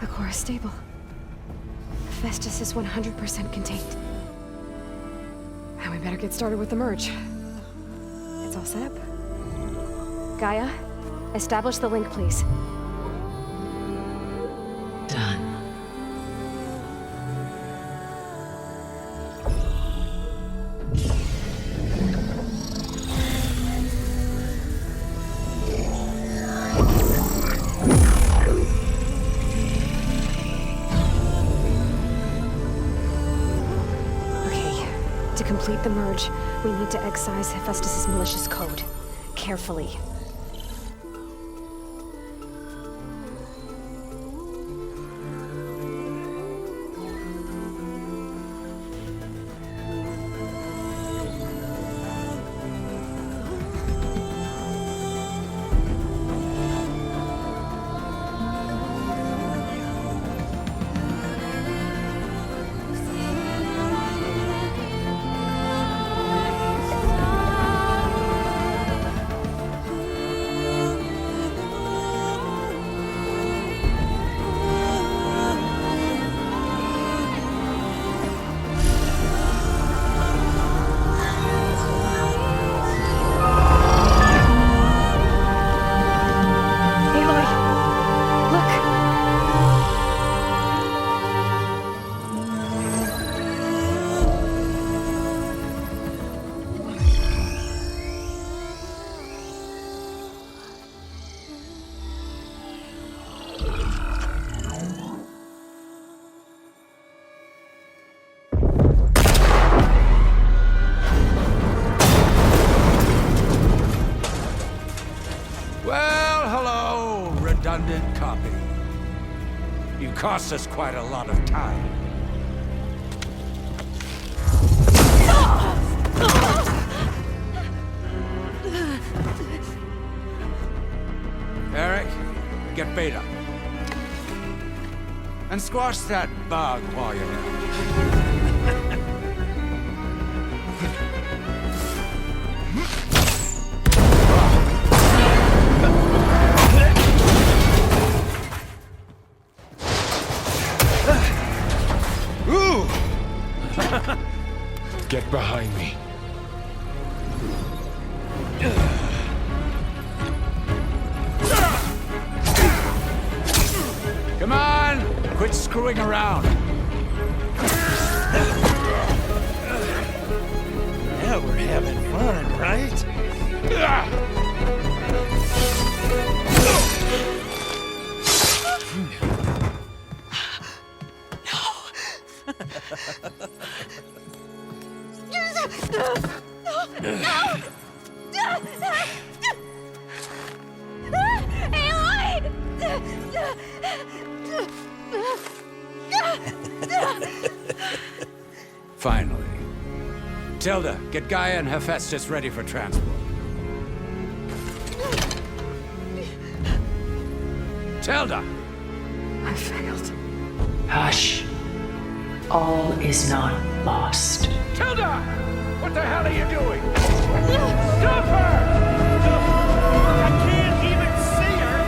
The core is stable. Hephaestus is 100% contained. And we better get started with the merge. It's all set up. Gaia, establish the link, please. Done. To complete the merge, we need to excise Hephaestus' malicious code. Carefully. Redundant copy. You cost us quite a lot of time. Eric, get Beta. And squash that bug while you're at it. Get behind me. Come on! Quit screwing around. Now we're having fun, right? Finally. Tilda, get Gaia and Hephaestus ready for transport. Tilda! I failed. Hush. All is not lost. Tilda! What the hell are you doing? Stop her! I can't even see her!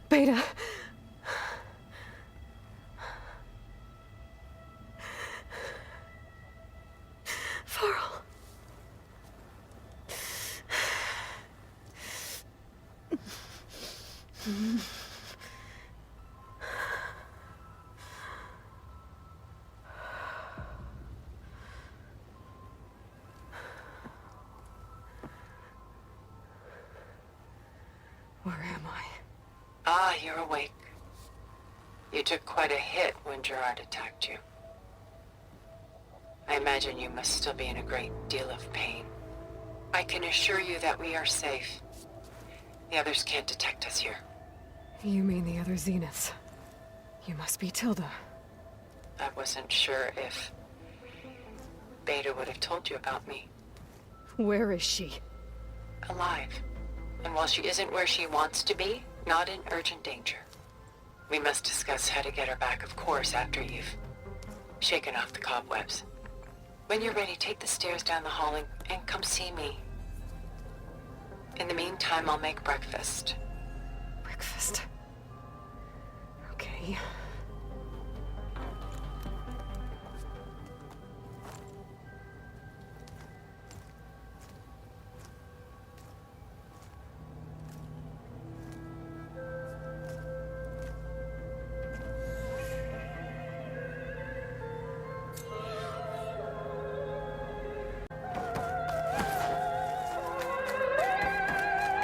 Beta. Varl. Where am I? Ah, you're awake. You took quite a hit when Gerard attacked you. I imagine you must still be in a great deal of pain. I can assure you that we are safe. The others can't detect us here. You mean the other Zeniths? You must be Tilda. I wasn't sure if Beta would have told you about me. Where is she? Alive. And while she isn't where she wants to be, not in urgent danger. We must discuss how to get her back, of course, after you've shaken off the cobwebs. When you're ready, take the stairs down the hall and come see me. In the meantime, I'll make breakfast. Breakfast. Okay.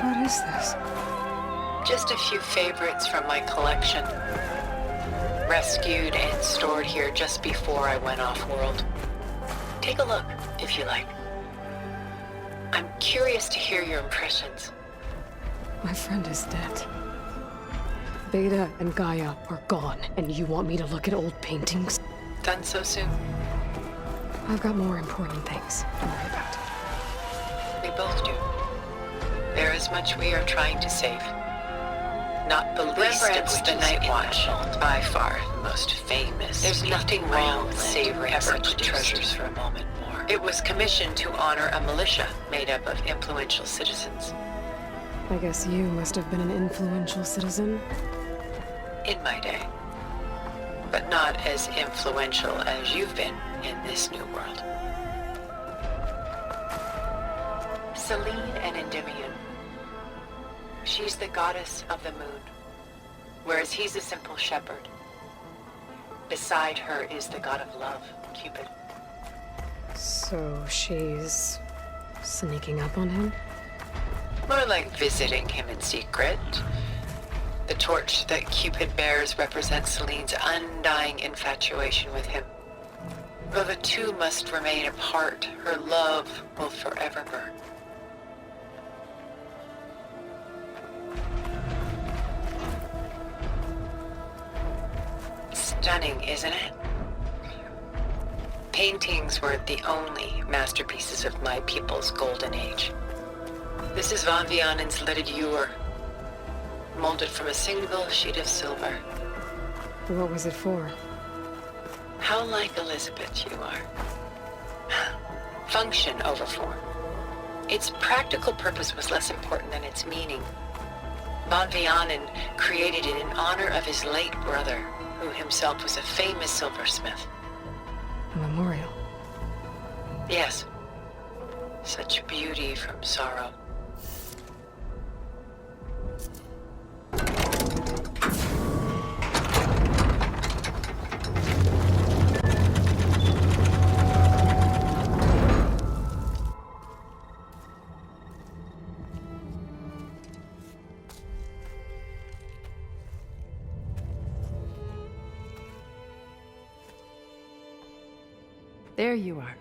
What is this? Just a few favorites from my collection. Rescued and stored here just before I went off-world. Take a look, if you like. I'm curious to hear your impressions. My friend is dead. Beta and Gaia are gone, and you want me to look at old paintings? Done so soon? I've got more important things to worry about. We both do. There is much we are trying to save. Not the least of which the Night Watch, by far the most famous. There's nothing wrong with savoring such treasures for a moment more. It was commissioned to honor a militia made up of influential citizens. I guess you must have been an influential citizen. In my day. But not as influential as you've been in this new world. Selene and Endymion. She's the goddess of the moon, whereas he's a simple shepherd. Beside her is the god of love, Cupid. So she's sneaking up on him? More like visiting him in secret. The torch that Cupid bears represents Selene's undying infatuation with him. Though the two must remain apart, her love will forever burn. Stunning, isn't it? Paintings weren't the only masterpieces of my people's golden age. This is Van Vianen's Lidded Ewer, molded from a single sheet of silver. What was it for? How like Elizabeth you are. Function over form. Its practical purpose was less important than its meaning. Van Vianen created it in honor of his late brother, who himself was a famous silversmith. A memorial. Yes. Such beauty from sorrow. There you are.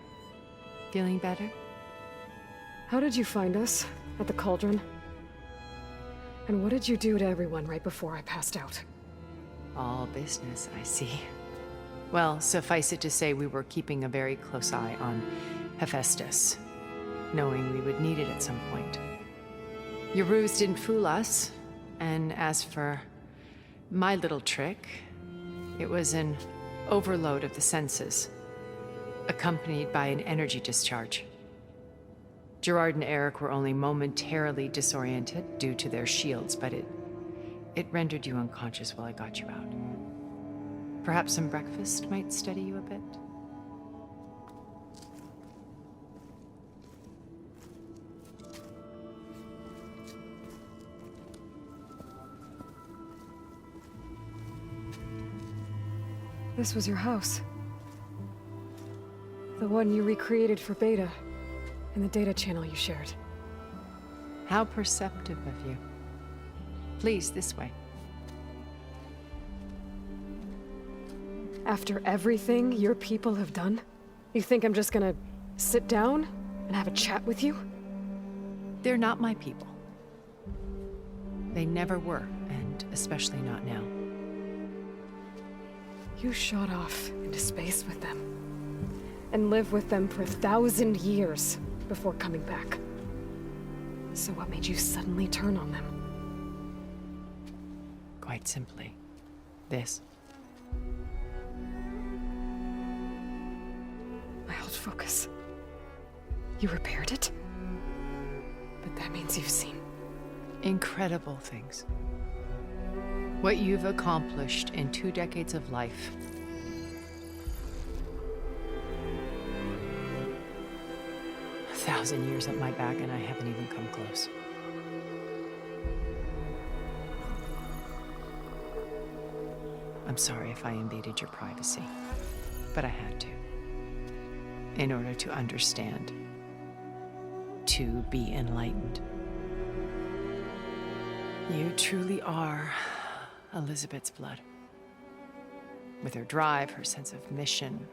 Feeling better? How did you find us? At the cauldron? And what did you do to everyone right before I passed out? All business, I see. Well, suffice it to say we were keeping a very close eye on Hephaestus, knowing we would need it at some point. Your ruse didn't fool us, and as for my little trick, it was an overload of the senses, accompanied by an energy discharge. Gerard and Eric were only momentarily disoriented due to their shields, but it rendered you unconscious while I got you out. Perhaps some breakfast might steady you a bit? This was your house. The one you recreated for Beta, in the data channel you shared. How perceptive of you. Please, this way. After everything your people have done, you think I'm just gonna sit down and have a chat with you? They're not my people. They never were, and especially not now. You shot off into space with them, and lived with them for 1,000 years before coming back. So what made you suddenly turn on them? Quite simply, this. My old focus. You repaired it? But that means you've seen... Incredible things. What you've accomplished in 2 decades of life. A 1,000 years at my back and I haven't even come close. I'm sorry if I invaded your privacy, but I had to. In order to understand. To be enlightened. You truly are Elizabeth's blood. With her drive, her sense of mission,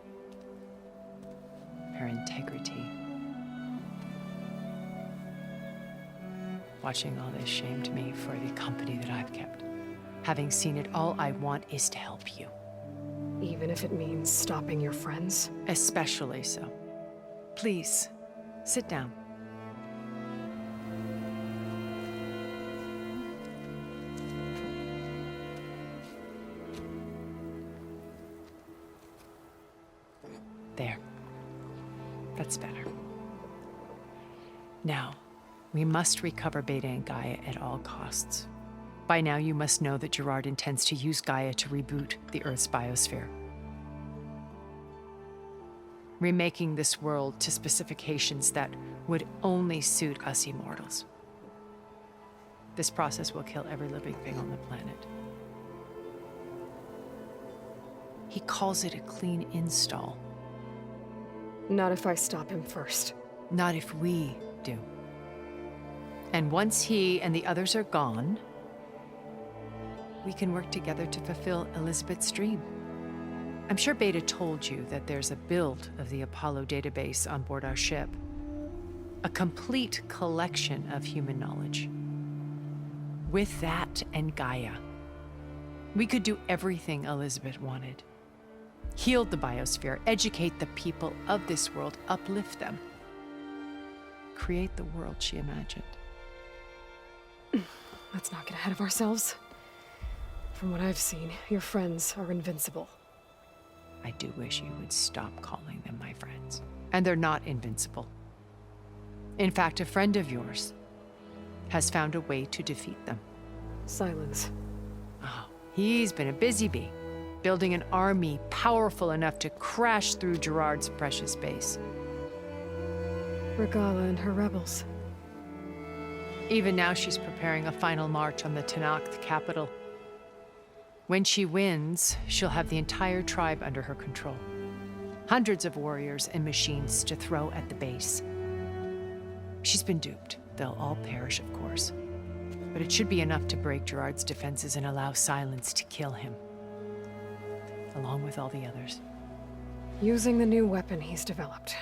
her integrity. Watching all this shamed me for the company that I've kept. Having seen it, all I want is to help you. Even if it means stopping your friends? Especially so. Please, sit down. There. That's better. Now, we must recover Beta and Gaia at all costs. By now, you must know that Gerard intends to use Gaia to reboot the Earth's biosphere. Remaking this world to specifications that would only suit us immortals. This process will kill every living thing on the planet. He calls it a clean install. Not if I stop him first. Not if we do. And once he and the others are gone, we can work together to fulfill Elizabeth's dream. I'm sure Beta told you that there's a build of the Apollo database on board our ship. A complete collection of human knowledge. With that and Gaia, we could do everything Elizabeth wanted. Heal the biosphere, educate the people of this world, uplift them. Create the world she imagined. Let's not get ahead of ourselves. From what I've seen, your friends are invincible. I do wish you would stop calling them my friends. And they're not invincible. In fact, a friend of yours has found a way to defeat them. Silence. Oh, he's been a busy bee, building an army powerful enough to crash through Gerard's precious base. Regala and her rebels. Even now, she's preparing a final march on the Tenakth capital. When she wins, she'll have the entire tribe under her control. Hundreds of warriors and machines to throw at the base. She's been duped. They'll all perish, of course. But it should be enough to break Gerard's defenses and allow Silence to kill him. Along with all the others. Using the new weapon he's developed.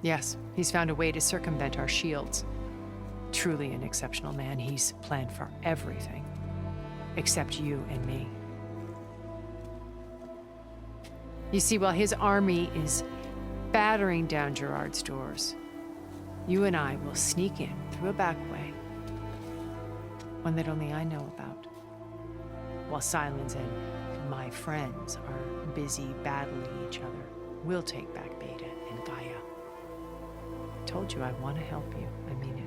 Yes, he's found a way to circumvent our shields. Truly an exceptional man. He's planned for everything. Except you and me. You see, while his army is battering down Gerard's doors, you and I will sneak in through a back way. One that only I know about. While Silence and my friends are busy battling each other, we'll take back Beta and Gaia. I told you I want to help you. I mean it.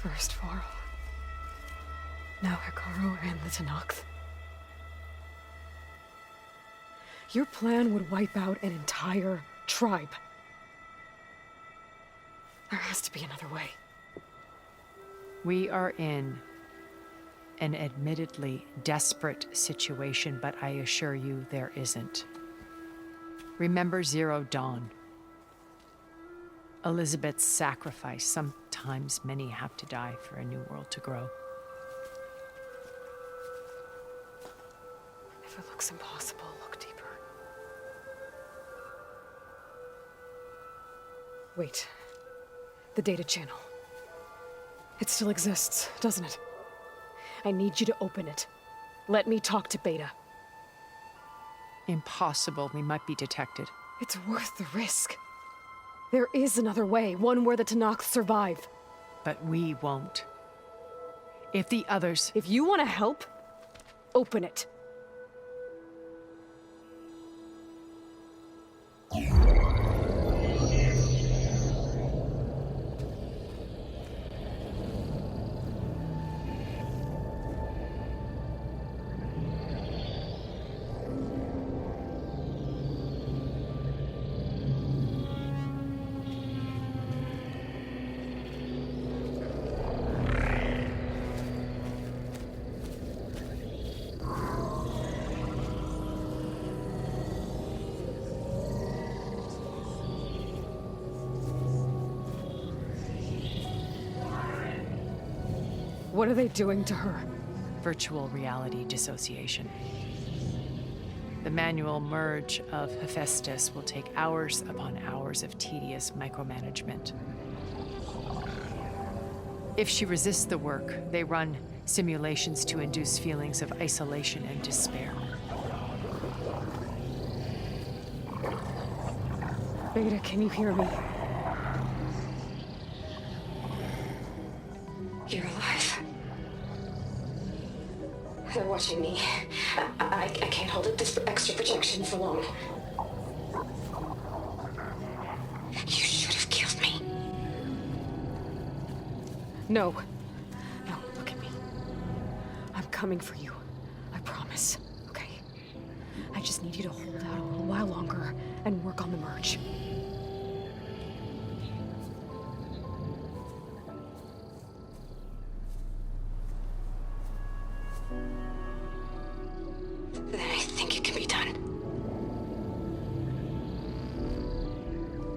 First Varl. Now Hekarro and the Tenakth. Your plan would wipe out an entire tribe. There has to be another way. We are in an admittedly desperate situation, but I assure you there isn't. Remember Zero Dawn. Elizabeth's sacrifice. Sometimes many have to die for a new world to grow. If it looks impossible, look deeper. Wait. The data channel. It still exists, doesn't it? I need you to open it. Let me talk to Beta. Impossible. We might be detected. It's worth the risk. There is another way, one where the Tenakth survive. But we won't. If the others... If you want to help, open it. What are they doing to her? Virtual reality dissociation. The manual merge of Hephaestus will take hours upon hours of tedious micromanagement. If she resists the work, they run simulations to induce feelings of isolation and despair. Beta, can you hear me? You're alive. They're watching me. I can't hold up this extra projection for long. You should have killed me. No. No, look at me. I'm coming for you. I promise. Okay? I just need you to hold out a little while longer and work on the merge. Then I think it can be done.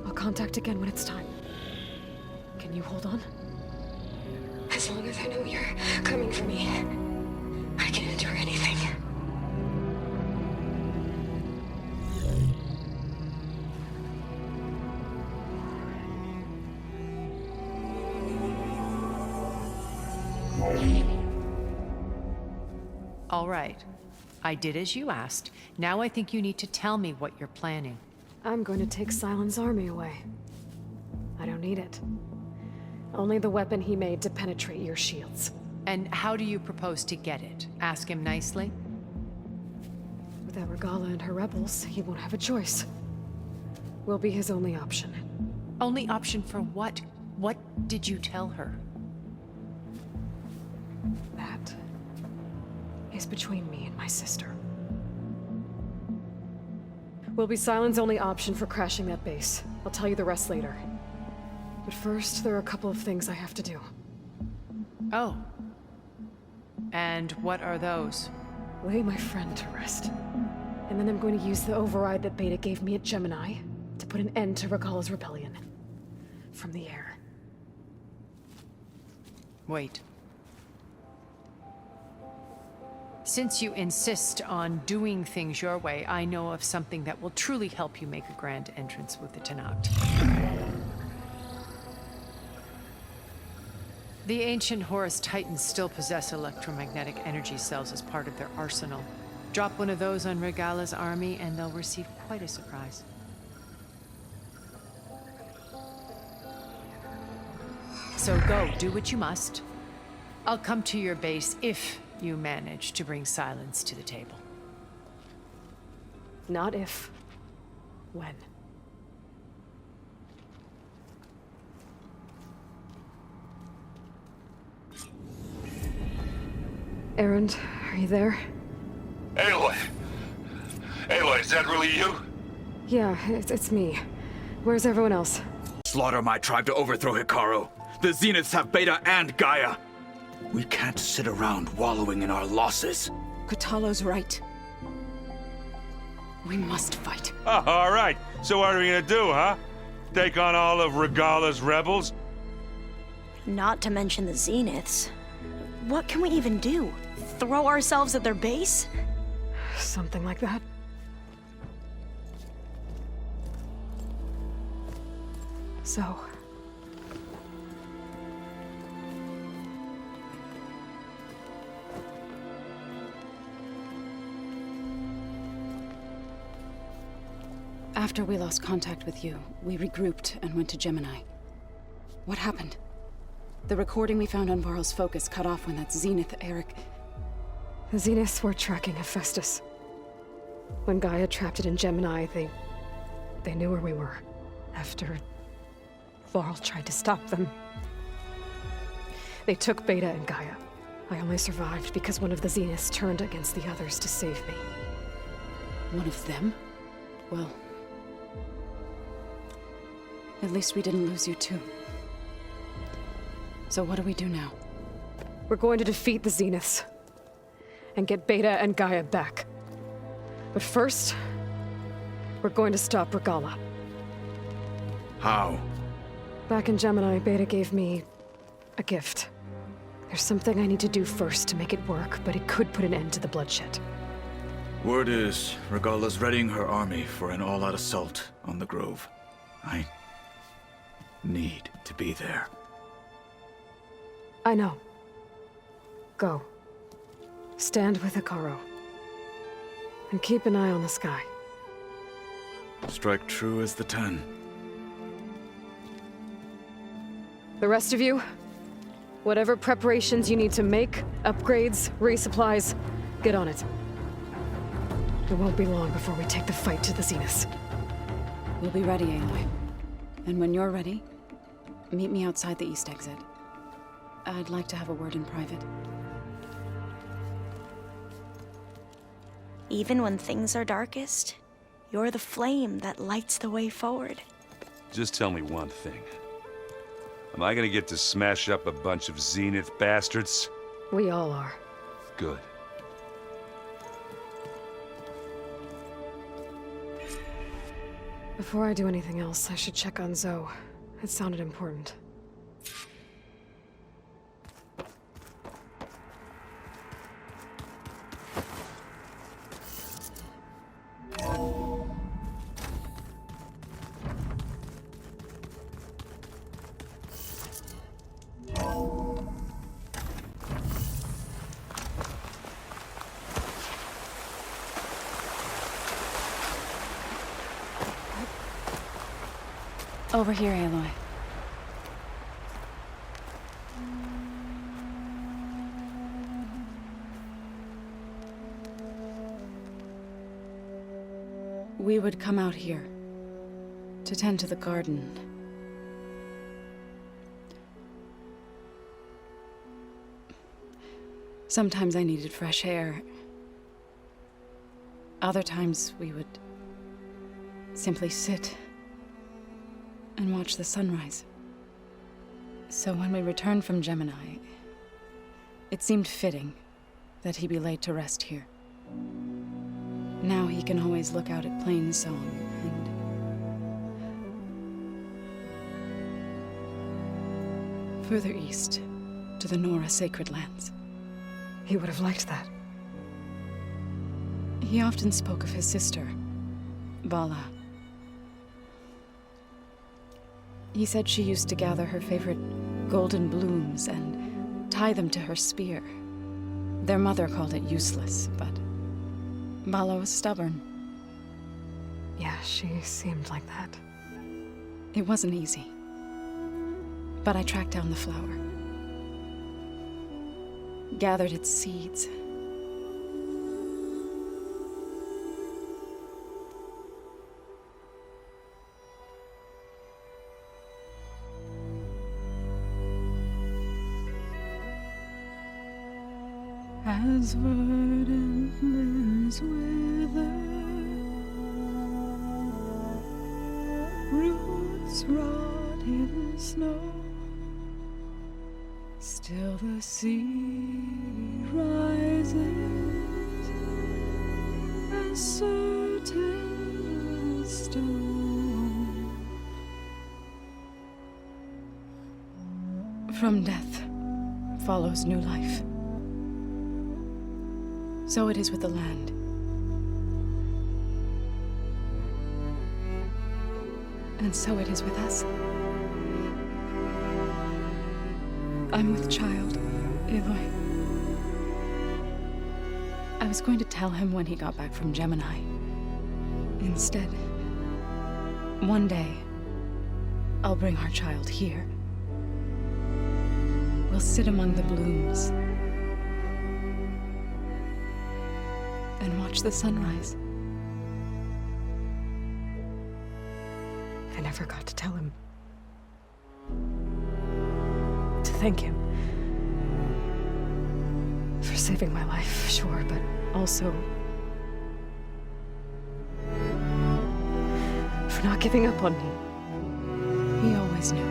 I'll contact again when it's time. Can you hold on? As long as I know you're coming for me, I can endure anything. All right. I did as you asked. Now I think you need to tell me what you're planning. I'm going to take Sylens' army away. I don't need it. Only the weapon he made to penetrate your shields. And how do you propose to get it? Ask him nicely? Without Regala and her rebels, he won't have a choice. We'll be his only option. Only option for what? What did you tell her? That is between me and my sister. Will be Sylens' only option for crashing that base. I'll tell you the rest later. But first, there are a couple of things I have to do. Oh. And what are those? Lay my friend to rest. And then I'm going to use the override that Beta gave me at Gemini to put an end to Regala's rebellion. From the air. Wait. Since you insist on doing things your way, I know of something that will truly help you make a grand entrance with the Tenakth. The ancient Horus Titans still possess electromagnetic energy cells as part of their arsenal. Drop one of those on Regala's army and they'll receive quite a surprise. So go, do what you must. I'll come to your base if you manage to bring Sylens to the table. Not if. When. Erend, are you there? Aloy! Aloy, is that really you? Yeah, it's me. Where's everyone else? Slaughter my tribe to overthrow Hikaru. The Zeniths have Beta and Gaia. We can't sit around wallowing in our losses. Kotallo's right. We must fight. Oh, all right. So what are we gonna do, huh? Take on all of Regala's rebels? Not to mention the Zeniths. What can we even do? Throw ourselves at their base? Something like that. So... After we lost contact with you, we regrouped and went to Gemini. What happened? The recording we found on Varl's focus cut off when that Zenith, Eric... The Zeniths were tracking Hephaestus. When Gaia trapped it in Gemini, they knew where we were. After Varl tried to stop them. They took Beta and Gaia. I only survived because one of the Zeniths turned against the others to save me. One of them? Well... at least we didn't lose you too. So what do we do now? We're going to defeat the Zeniths. And get Beta and Gaia back. But first, we're going to stop Regalla. How? Back in Gemini, Beta gave me a gift. There's something I need to do first to make it work, but it could put an end to the bloodshed. Word is, Regalla's readying her army for an all-out assault on the Grove. I need to be there. I know. Go. Stand with Hekarro. And keep an eye on the sky. Strike true as the 10. The rest of you, whatever preparations you need to make, upgrades, resupplies, get on it. It won't be long before we take the fight to the Zeniths. We'll be ready, Aloy. And when you're ready, meet me outside the east exit. I'd like to have a word in private. Even when things are darkest, you're the flame that lights the way forward. Just tell me one thing. Am I gonna get to smash up a bunch of Zenith bastards? We all are. Good. Before I do anything else, I should check on Zoe. It sounded important. Over here, Aloy. We would come out here to tend to the garden. Sometimes I needed fresh air. Other times we would simply sit and watch the sunrise. So when we returned from Gemini, it seemed fitting that he be laid to rest here. Now he can always look out at Plain Song and further east to the Nora Sacred Lands. He would have liked that. He often spoke of his sister, Vala. He said she used to gather her favorite golden blooms and tie them to her spear. Their mother called it useless, but Vala was stubborn. Yeah, she seemed like that. It wasn't easy. But I tracked down the flower. Gathered its seeds. As verdant limbs wither, roots rot in snow, still the sea rises as certain as stone. From death follows new life. So it is with the land. And so it is with us. I'm with child, Aloy. I was going to tell him when he got back from Gemini. Instead, One day, I'll bring our child here. We'll sit among the blooms and watch the sunrise. I never got to tell him. To thank him. For saving my life, sure, but also for not giving up on me. He always knew.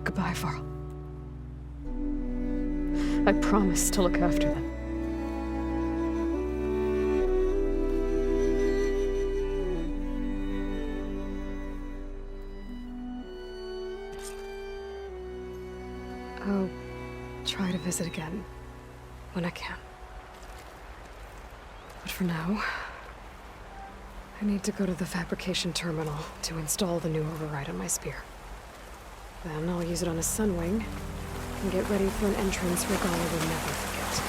Goodbye, Varl. I promise to look after them. I'll try to visit again when I can. But for now, I need to go to the fabrication terminal to install the new override on my spear. Then I'll use it on a Sunwing and get ready for an entrance Regalla will never forget.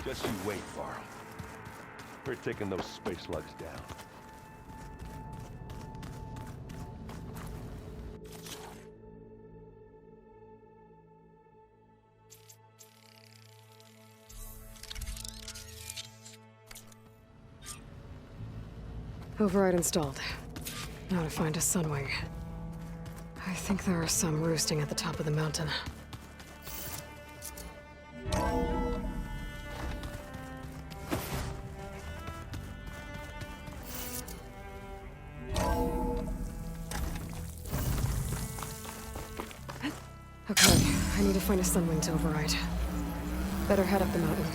Just you wait, Varl. We're taking those space slugs down. Override installed. Now to find a Sunwing. I think there are some roosting at the top of the mountain. Okay, I need to find a Sunwing to override. Better head up the mountain.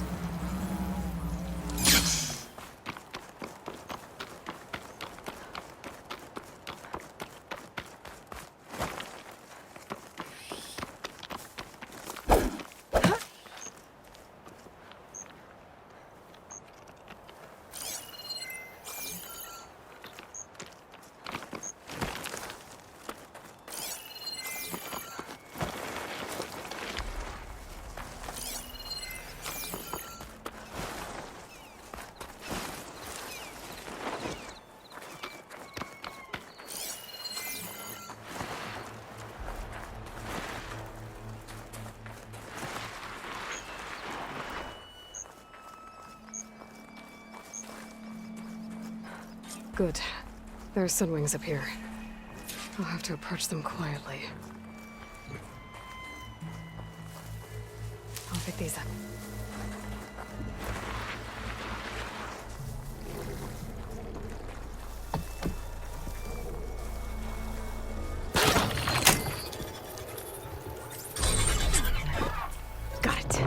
Good. There are Sunwings up here. I'll have to approach them quietly. I'll pick these up. Got it.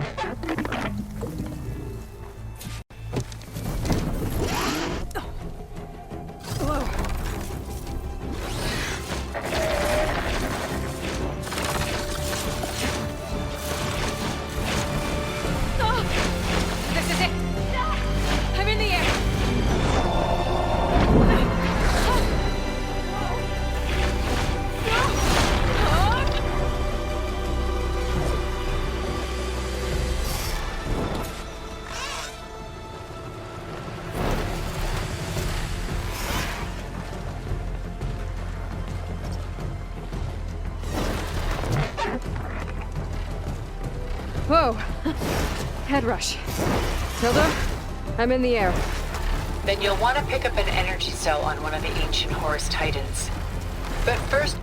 Whoa! Head rush. Tilda, I'm in the air. Then you'll want to pick up an energy cell on one of the ancient Horus Titans. But first,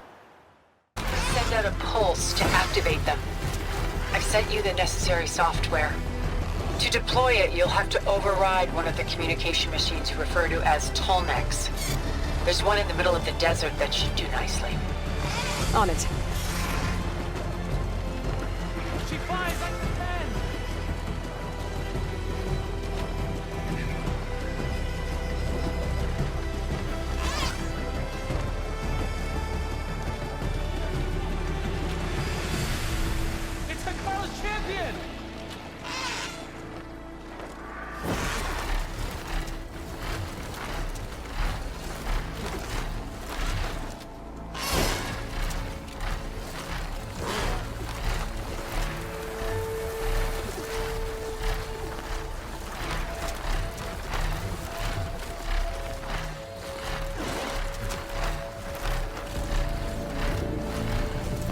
send out a pulse to activate them. I've sent you the necessary software. To deploy it, you'll have to override one of the communication machines you refer to as Tolnecs. There's one in the middle of the desert that should do nicely. On it. She flies like the pen! in!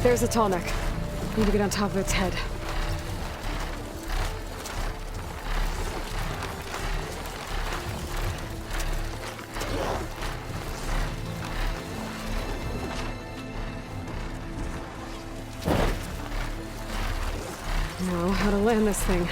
There's a tall neck. Need to get on top of its head. Now, how to land this thing.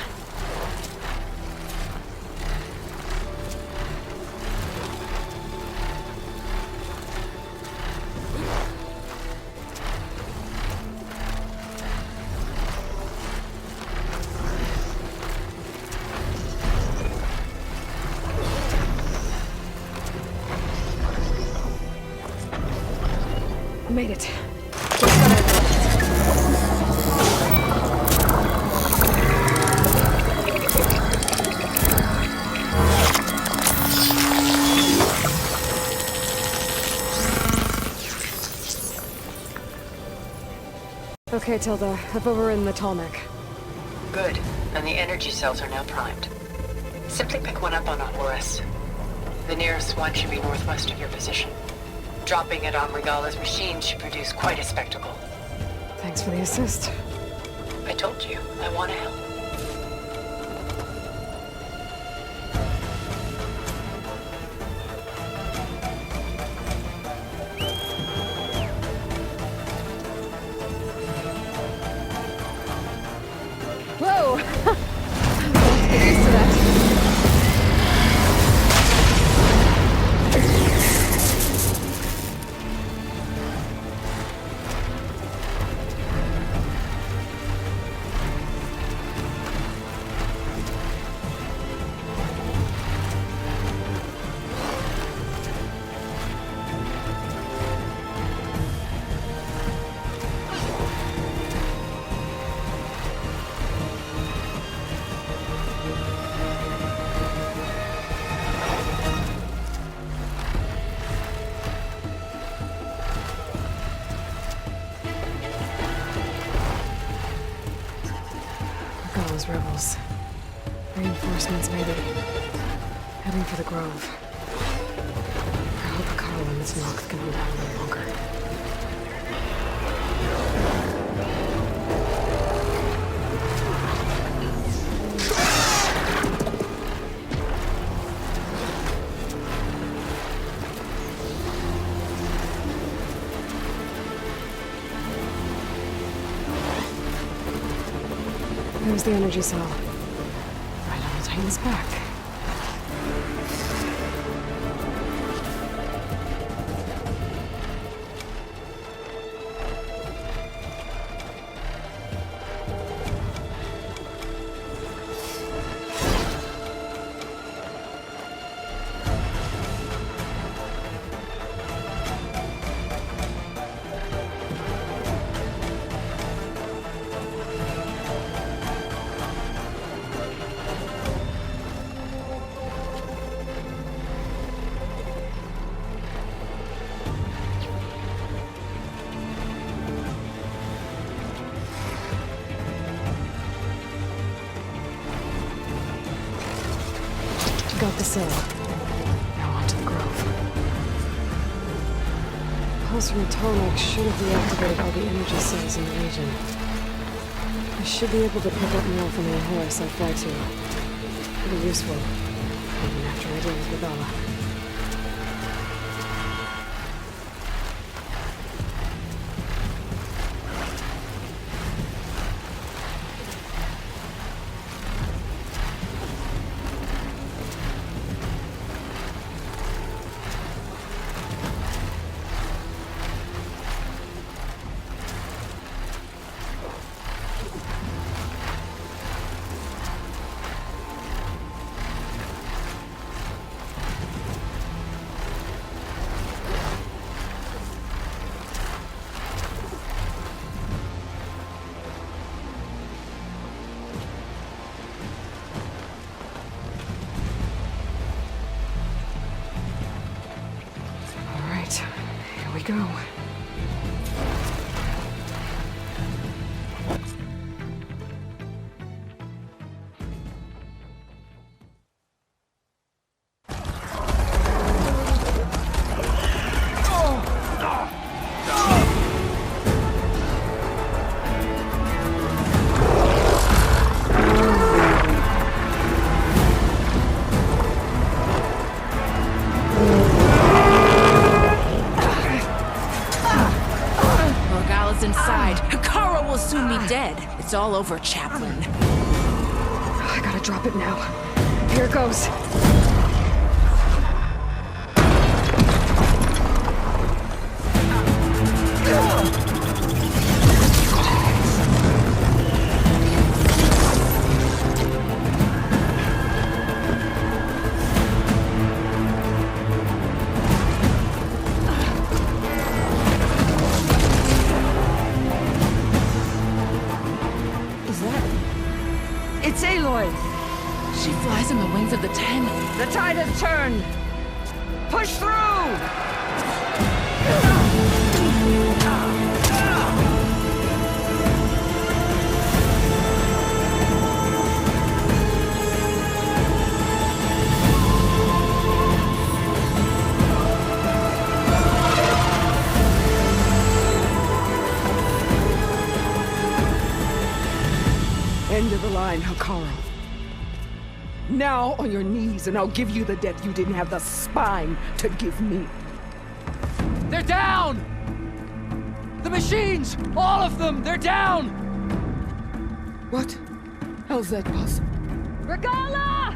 Made it. Just gotta... Okay, Tilda. I've overridden the tall neck. Good. And the energy cells are now primed. Simply pick one up on a Horus. The nearest one should be northwest of your position. Dropping it on Regala's machine should produce quite a spectacle. Thanks for the assist. I told you, I want to help. Whoa! Get used to that. Those rebels. Reinforcements, maybe. Heading for the Grove. I hope Carl and Miss Nox can hold out a little longer. There's the energy cell. Right on the Titan's back. Got the cell. Now on to the Grove. Pulse from the Tonic should have reactivated all the energy cells in the region. I should be able to pick up more from the Horus I fly to. It'll be useful, even after I deal with Regala. go. Morgala's inside. Kara will soon be dead. It's all over, Chaplain. I gotta drop it now. Here it goes. It's Aloy! She flies on the wings of the Ten. The tide has turned! Push through! End of the line, Hekara. Now on your knees, and I'll give you the death you didn't have the spine to give me. They're down! The machines! All of them! They're down! What? How's that possible? Regala!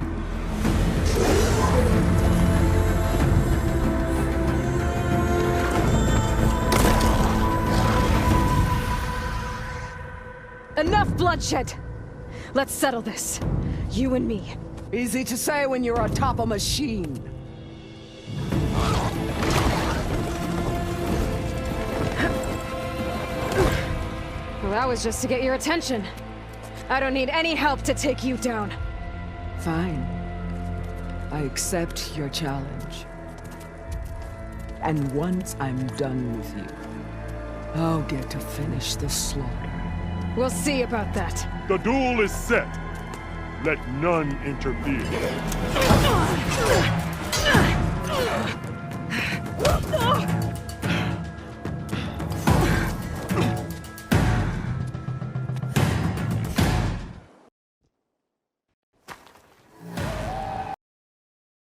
Enough bloodshed! Let's settle this. You and me. Easy to say when you're atop a machine. Well, that was just to get your attention. I don't need any help to take you down. Fine. I accept your challenge. And once I'm done with you, I'll get to finish the slaughter. We'll see about that. The duel is set. Let none interfere.